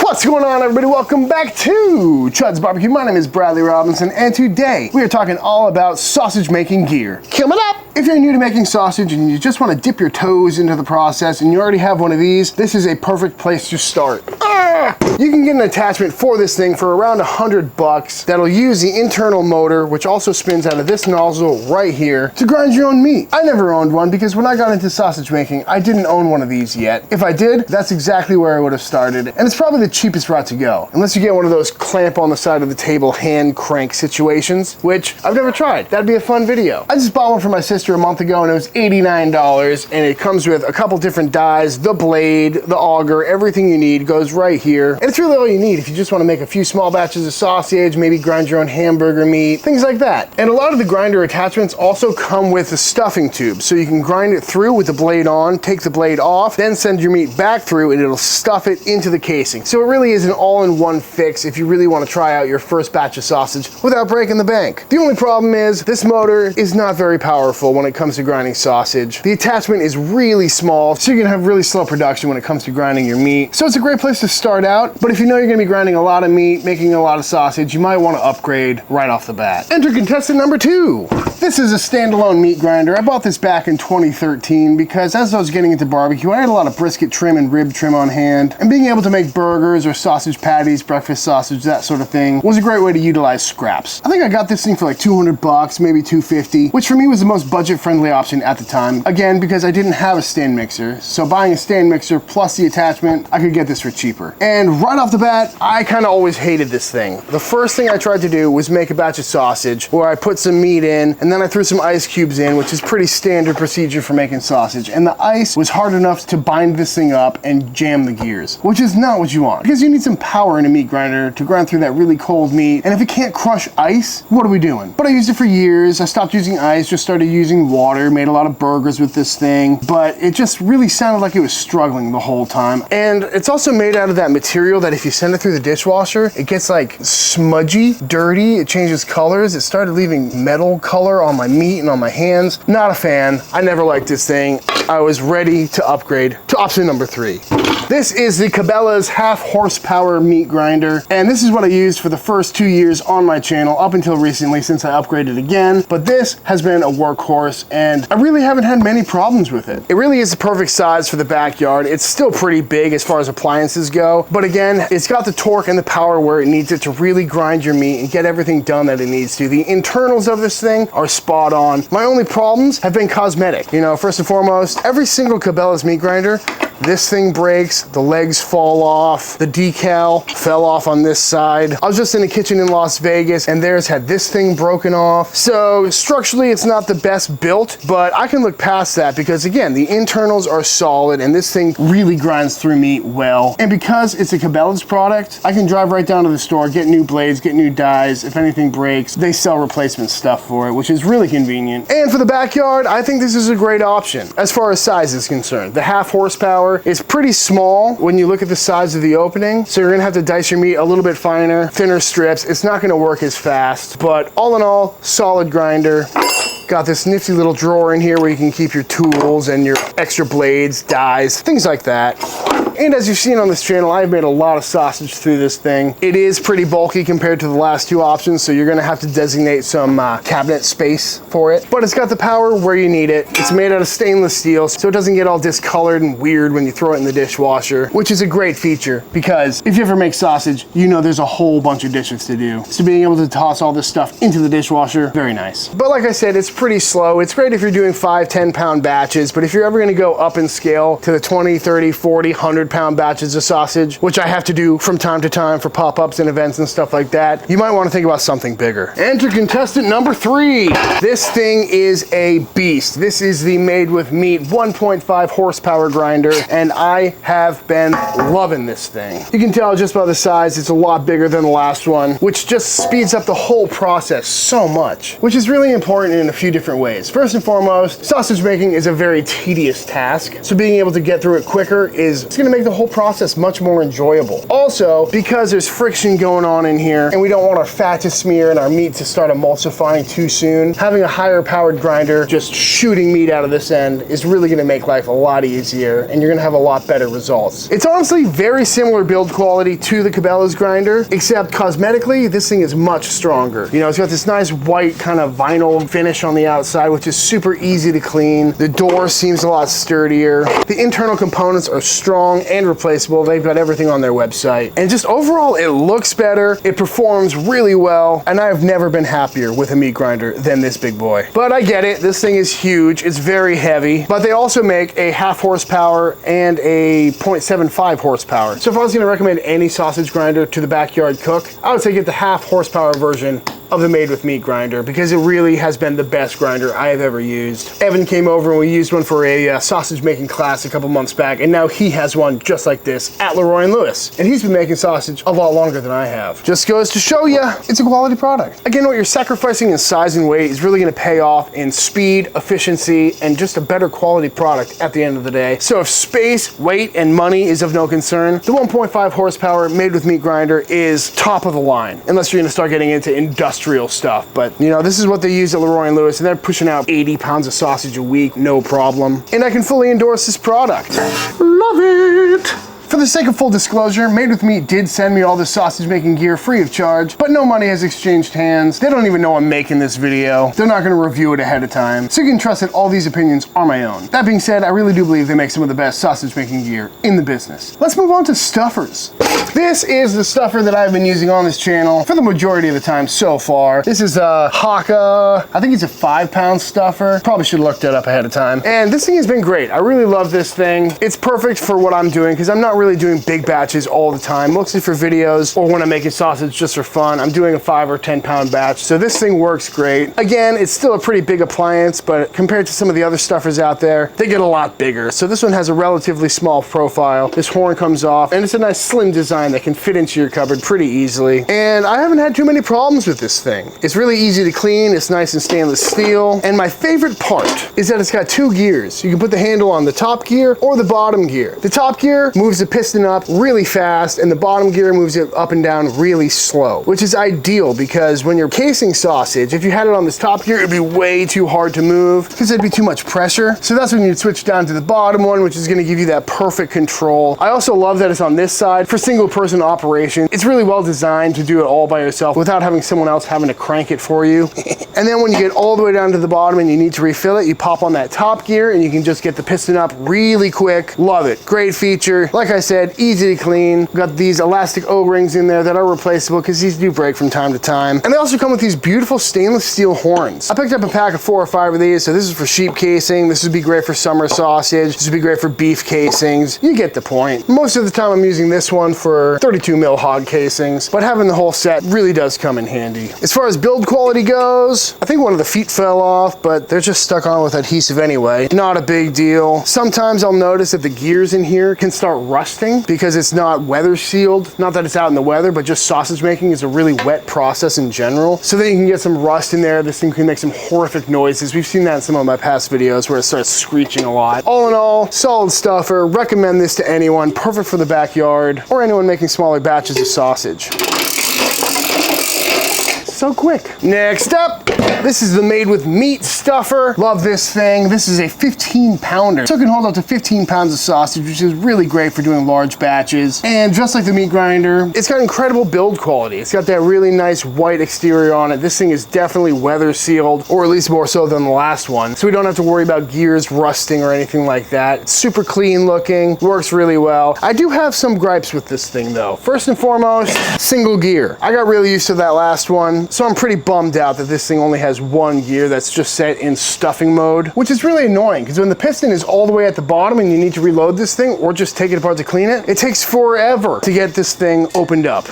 What's going on, everybody? Welcome back to Chuds BBQ. My name is Bradley Robinson, and today we are talking all about sausage making gear. Coming up! If you're new to making sausage and you just want to dip your toes into the process and you already have one of these, this is a perfect place to start. You can get an attachment for this thing for around $100 that'll use the internal motor, which also spins out of this nozzle right here, to grind your own meat. I never owned one because when I got into sausage making, I didn't own one of these yet. If I did, that's exactly where I would have started, and it's probably the cheapest route to go, unless you get one of those clamp on the side of the table hand crank situations, which I've never tried. That'd be a fun video. I just bought one for my sister a month ago and it was $89, and it comes with a couple different dies, the blade, the auger, everything you need goes right here. And it's really all you need if you just want to make a few small batches of sausage, maybe grind your own hamburger meat, things like that. And a lot of the grinder attachments also come with a stuffing tube, so you can grind it through with the blade on, take the blade off, then send your meat back through and it'll stuff it into the casing. So it really is an all-in-one fix if you really want to try out your first batch of sausage without breaking the bank. The only problem is this motor is not very powerful when it comes to grinding sausage. The attachment is really small, so you can have really slow production when it comes to grinding your meat. So it's a great place to start out, but if you know you're going to be grinding a lot of meat, making a lot of sausage, you might want to upgrade right off the bat. Enter contestant number 2. This is a standalone meat grinder. I bought this back in 2013 because as I was getting into barbecue, I had a lot of brisket trim and rib trim on hand, and being able to make burgers or sausage patties, breakfast sausage, that sort of thing was a great way to utilize scraps. I think I got this thing for like $200, maybe $250, which for me was the most budget-friendly option at the time. Again, because I didn't have a stand mixer, so buying a stand mixer plus the attachment, I could get this for cheaper. And right off the bat, I kind of always hated this thing. The first thing I tried to do was make a batch of sausage where I put some meat in and then I threw some ice cubes in, which is pretty standard procedure for making sausage. And the ice was hard enough to bind this thing up and jam the gears, which is not what you want because you need some power in a meat grinder to grind through that really cold meat. And if it can't crush ice, what are we doing? But I used it for years. I stopped using ice, just started using water, made a lot of burgers with this thing, but it just really sounded like it was struggling the whole time. And it's also made out of that material that if you send it through the dishwasher, it gets like smudgy, dirty, it changes colors. It started leaving metal color on my meat and on my hands. Not a fan. I never liked this thing. I was ready to upgrade to option number 3. This is the Cabela's half horsepower meat grinder, and this is what I used for the first 2 years on my channel up until recently since I upgraded again, but this has been a workhorse and I really haven't had many problems with it. It really is the perfect size for the backyard. It's still pretty big as far as appliances go, but again, it's got the torque and the power where it needs it to really grind your meat and get everything done that it needs to. The internals of this thing are spot on. My only problems have been cosmetic. You know, first and foremost, every single Cabela's meat grinder, this thing breaks, the legs fall off, the decal fell off on this side. I was just in a kitchen in Las Vegas and theirs had this thing broken off. So structurally it's not the best built, but I can look past that because again, the internals are solid and this thing really grinds through meat well. And because it's a Cabela's product, I can drive right down to the store, get new blades, get new dies. If anything breaks, they sell replacement stuff for it, which is really convenient. And for the backyard, I think this is a great option as far as size is concerned. The half horsepower is pretty small when you look at the size of the opening, so you're gonna have to dice your meat a little bit finer, thinner strips. It's not gonna work as fast, but all in all, solid grinder. Got this nifty little drawer in here where you can keep your tools and your extra blades, dies, things like that. And as you've seen on this channel, I've made a lot of sausage through this thing. It is pretty bulky compared to the last 2 options, so you're gonna have to designate some cabinet space for it. But it's got the power where you need it. It's made out of stainless steel, so it doesn't get all discolored and weird when you throw it in the dishwasher, which is a great feature because if you ever make sausage, you know there's a whole bunch of dishes to do. So being able to toss all this stuff into the dishwasher, very nice. But like I said, it's pretty slow. It's great if you're doing 5, 10 pound batches, but if you're ever gonna go up in scale to the 20, 30, 40, 100 pound batches of sausage, which I have to do from time to time for pop-ups and events and stuff like that, you might want to think about something bigger. Enter contestant number 3. This thing is a beast. This is the Made with Meat 1.5 horsepower grinder, and I have been loving this thing. You can tell just by the size, it's a lot bigger than the last one, which just speeds up the whole process so much, which is really important in a few few different ways. First and foremost, sausage making is a very tedious task, so being able to get through it quicker it's gonna make the whole process much more enjoyable. Also, because there's friction going on in here and we don't want our fat to smear and our meat to start emulsifying too soon, having a higher powered grinder just shooting meat out of this end is really gonna make life a lot easier, and you're gonna have a lot better results. It's honestly very similar build quality to the Cabela's grinder, except cosmetically, this thing is much stronger. You know, it's got this nice white kind of vinyl finish on the outside, which is super easy to clean. The door seems a lot sturdier. The internal components are strong and replaceable. They've got everything on their website. And just overall, it looks better, it performs really well, and I've never been happier with a meat grinder than this big boy. But I get it, this thing is huge, it's very heavy, but they also make a 1/2 horsepower and a 0.75 horsepower. So if I was gonna recommend any sausage grinder to the backyard cook, I would say get the 1/2 horsepower version of the made with meat grinder, because it really has been the best grinder I have ever used. Evan came over and we used one for a sausage making class a couple months back, and now he has one just like this at Leroy & Lewis. And he's been making sausage a lot longer than I have. Just goes to show you, it's a quality product. Again, what you're sacrificing in size and weight is really gonna pay off in speed, efficiency, and just a better quality product at the end of the day. So if space, weight, and money is of no concern, the 1.5 horsepower made with meat grinder is top of the line, unless you're gonna start getting into industrial stuff. But you know, this is what they use at Leroy & Lewis, and they're pushing out 80 pounds of sausage a week, no problem. And I can fully endorse this product. Love it! For the sake of full disclosure, Made With Meat did send me all this sausage making gear free of charge, but no money has exchanged hands. They don't even know I'm making this video. They're not gonna review it ahead of time, so you can trust that all these opinions are my own. That being said, I really do believe they make some of the best sausage making gear in the business. Let's move on to stuffers. This is the stuffer that I've been using on this channel for the majority of the time so far. This is a Haka, I think it's a 5-pound stuffer. Probably should have looked that up ahead of time. And this thing has been great. I really love this thing. It's perfect for what I'm doing, because I'm not really doing big batches all the time, mostly for videos or when I'm making sausage just for fun. I'm doing a 5 or 10 pound batch, so this thing works great. Again, it's still a pretty big appliance, but compared to some of the other stuffers out there, they get a lot bigger. So this one has a relatively small profile. This horn comes off, and it's a nice slim design that can fit into your cupboard pretty easily. And I haven't had too many problems with this thing. It's really easy to clean, it's nice and stainless steel, and my favorite part is that it's got 2 gears. You can put the handle on the top gear or the bottom gear. The top gear moves the piston up really fast, and the bottom gear moves it up and down really slow, which is ideal because when you're casing sausage, if you had it on this top gear, it'd be way too hard to move because there'd be too much pressure. So that's when you'd switch down to the bottom one, which is gonna give you that perfect control. I also love that it's on this side for single person operation. It's really well designed to do it all by yourself without having someone else having to crank it for you. And then when you get all the way down to the bottom and you need to refill it, you pop on that top gear and you can just get the piston up really quick. Love it, great feature. Like I said, easy to clean. We've got these elastic O-rings in there that are replaceable because these do break from time to time. And they also come with these beautiful stainless steel horns. I picked up a pack of 4 or 5 of these, so this is for sheep casing. This would be great for summer sausage. This would be great for beef casings. You get the point. Most of the time I'm using this one for 32 mil hog casings, but having the whole set really does come in handy. As far as build quality goes, I think one of the feet fell off, but they're just stuck on with adhesive anyway. Not a big deal. Sometimes I'll notice that the gears in here can start rusting because it's not weather sealed. Not that it's out in the weather, but just sausage making is a really wet process in general. So then you can get some rust in there. This thing can make some horrific noises. We've seen that in some of my past videos where it starts screeching a lot. All in all, solid stuffer. Recommend this to anyone. Perfect for the backyard or anyone making smaller batches of sausage. So quick. Next up, this is the Made With Meat stuffer. Love this thing. This is a 15 pounder. So it can hold up to 15 pounds of sausage, which is really great for doing large batches. And just like the meat grinder, it's got incredible build quality. It's got that really nice white exterior on it. This thing is definitely weather sealed, or at least more so than the last one. So we don't have to worry about gears rusting or anything like that. It's super clean looking, works really well. I do have some gripes with this thing though. First and foremost, single gear. I got really used to that last one. So I'm pretty bummed out that this thing only has 1 gear that's just set in stuffing mode, which is really annoying because when the piston is all the way at the bottom and you need to reload this thing or just take it apart to clean it, it takes forever to get this thing opened up.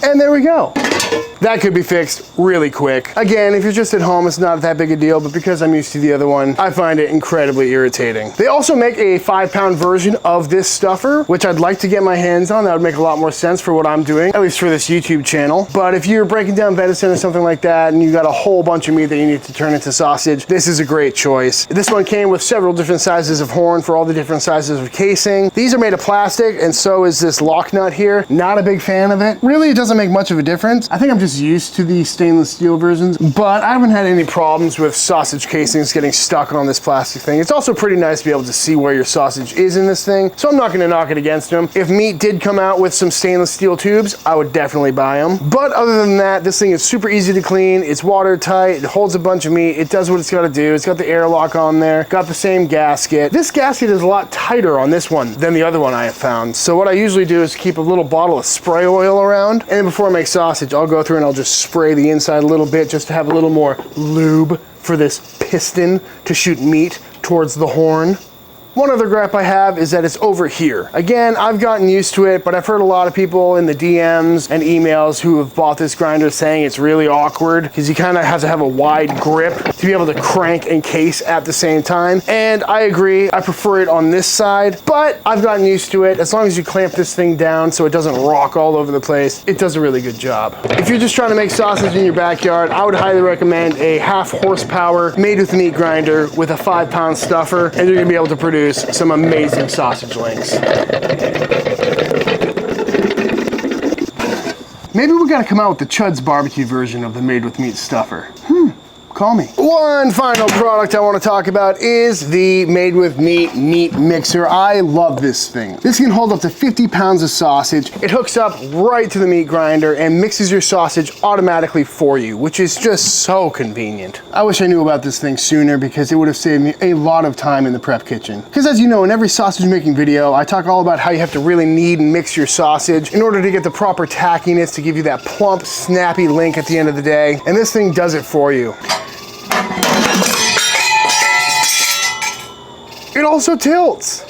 And there we go. That could be fixed really quick. Again, if you're just at home, it's not that big a deal, but because I'm used to the other one, I find it incredibly irritating. They also make a 5-pound version of this stuffer, which I'd like to get my hands on. That would make a lot more sense for what I'm doing, at least for this YouTube channel. But if you're breaking down venison or something like that, and you got a whole bunch of meat that you need to turn into sausage, this is a great choice. This one came with several different sizes of horn for all the different sizes of casing. These are made of plastic, and so is this lock nut here. Not a big fan of it. Really, it doesn't make much of a difference. I think I'm just used to the stainless steel versions, but I haven't had any problems with sausage casings getting stuck on this plastic thing. It's also pretty nice to be able to see where your sausage is in this thing, so I'm not gonna knock it against them. If meat did come out with some stainless steel tubes, I would definitely buy them. But other than that, this thing is super easy to clean. It's watertight, it holds a bunch of meat, it does what it's gotta do. It's got the airlock on there, got the same gasket. This gasket is a lot tighter on this one than the other one I have found. So what I usually do is keep a little bottle of spray oil around, and then before I make sausage, I'll go through and I'll just spray the inside a little bit just to have a little more lube for this piston to shoot meat towards the horn. One other gripe I have is that it's over here. Again, I've gotten used to it, but I've heard a lot of people in the DMs and emails who have bought this grinder saying it's really awkward because you kind of have to have a wide grip to be able to crank and case at the same time. And I agree, I prefer it on this side, but I've gotten used to it. As long as you clamp this thing down so it doesn't rock all over the place, it does a really good job. If you're just trying to make sausage in your backyard, I would highly recommend a 1/2 horsepower made with meat grinder with a 5-pound stuffer, and you're gonna be able to produce some amazing sausage links. Maybe we gotta come out with the Chuds BBQ version of the made with meat stuffer. Call me. One final product I want to talk about is the made with meat mixer. I love this thing. This can hold up to 50 pounds of sausage. It hooks up right to the meat grinder and mixes your sausage automatically for you, which is just so convenient. I wish I knew about this thing sooner because it would have saved me a lot of time in the prep kitchen. Because as you know, in every sausage making video, I talk all about how you have to really knead and mix your sausage in order to get the proper tackiness to give you that plump, snappy link at the end of the day. And this thing does it for you. It also tilts.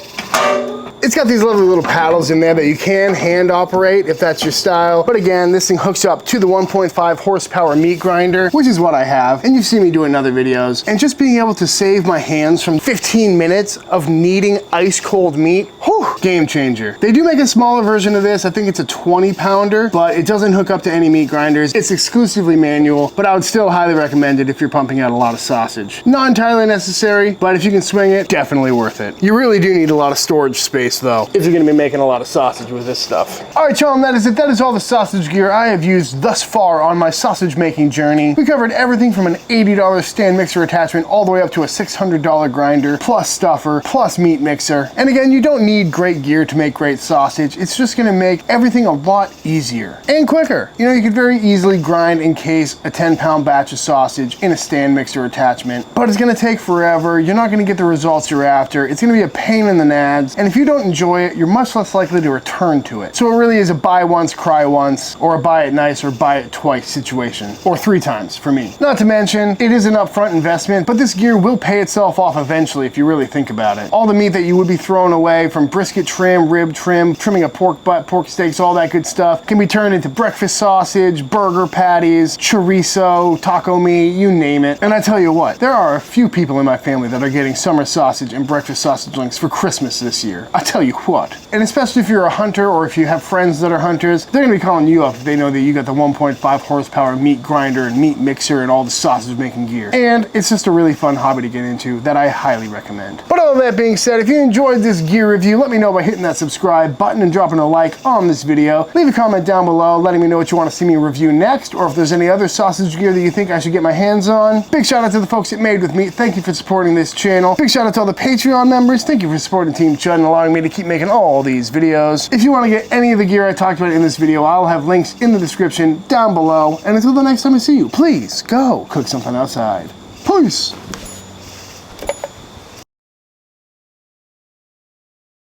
It's got these lovely little paddles in there that you can hand operate if that's your style. But again, this thing hooks up to the 1.5 horsepower meat grinder, which is what I have. And you've seen me do in other videos. And just being able to save my hands from 15 minutes of kneading ice cold meat, whew, game changer. They do make a smaller version of this. I think it's a 20 pounder, but it doesn't hook up to any meat grinders. It's exclusively manual, but I would still highly recommend it if you're pumping out a lot of sausage. Not entirely necessary, but if you can swing it, definitely worth it. You really do need a lot of storage space though, if you're gonna be making a lot of sausage with this stuff. All right, y'all, and that is it. That is all the sausage gear I have used thus far on my sausage making journey. We covered everything from an $80 stand mixer attachment all the way up to a $600 grinder, plus stuffer, plus meat mixer. And again, you don't need great gear to make great sausage. It's just gonna make everything a lot easier and quicker. You know, you could very easily grind and case a 10-pound batch of sausage in a stand mixer attachment, but it's gonna take forever. You're not gonna get the results you're after. It's gonna be a pain in the nads. And if you don't enjoy it, you're much less likely to return to it. So it really is a buy once, cry once, or a buy it nice or buy it twice situation, or 3 times for me. Not to mention, it is an upfront investment, but this gear will pay itself off eventually if you really think about it. All the meat that you would be throwing away, from brisket trim, rib trim, trimming a pork butt, pork steaks, all that good stuff, can be turned into breakfast sausage, burger patties, chorizo, taco meat, you name it. And I tell you what, there are a few people in my family that are getting summer sausage and breakfast sausage links for Christmas this year. I tell you what. And especially if you're a hunter or if you have friends that are hunters, they're gonna be calling you up if they know that you got the 1.5 horsepower meat grinder and meat mixer and all the sausage making gear. And it's just a really fun hobby to get into that I highly recommend. But all that being said, if you enjoyed this gear review, let me know by hitting that subscribe button and dropping a like on this video. Leave a comment down below letting me know what you want to see me review next, or if there's any other sausage gear that you think I should get my hands on. Big shout out to the folks at Made With Meat. Thank you for supporting this channel. Big shout out to all the Patreon members. Thank you for supporting Team Chud and allowing me to keep making all these videos. If you want to get any of the gear I talked about in this video, I'll have links in the description down below. And until the next time I see you, please go cook something outside. Peace.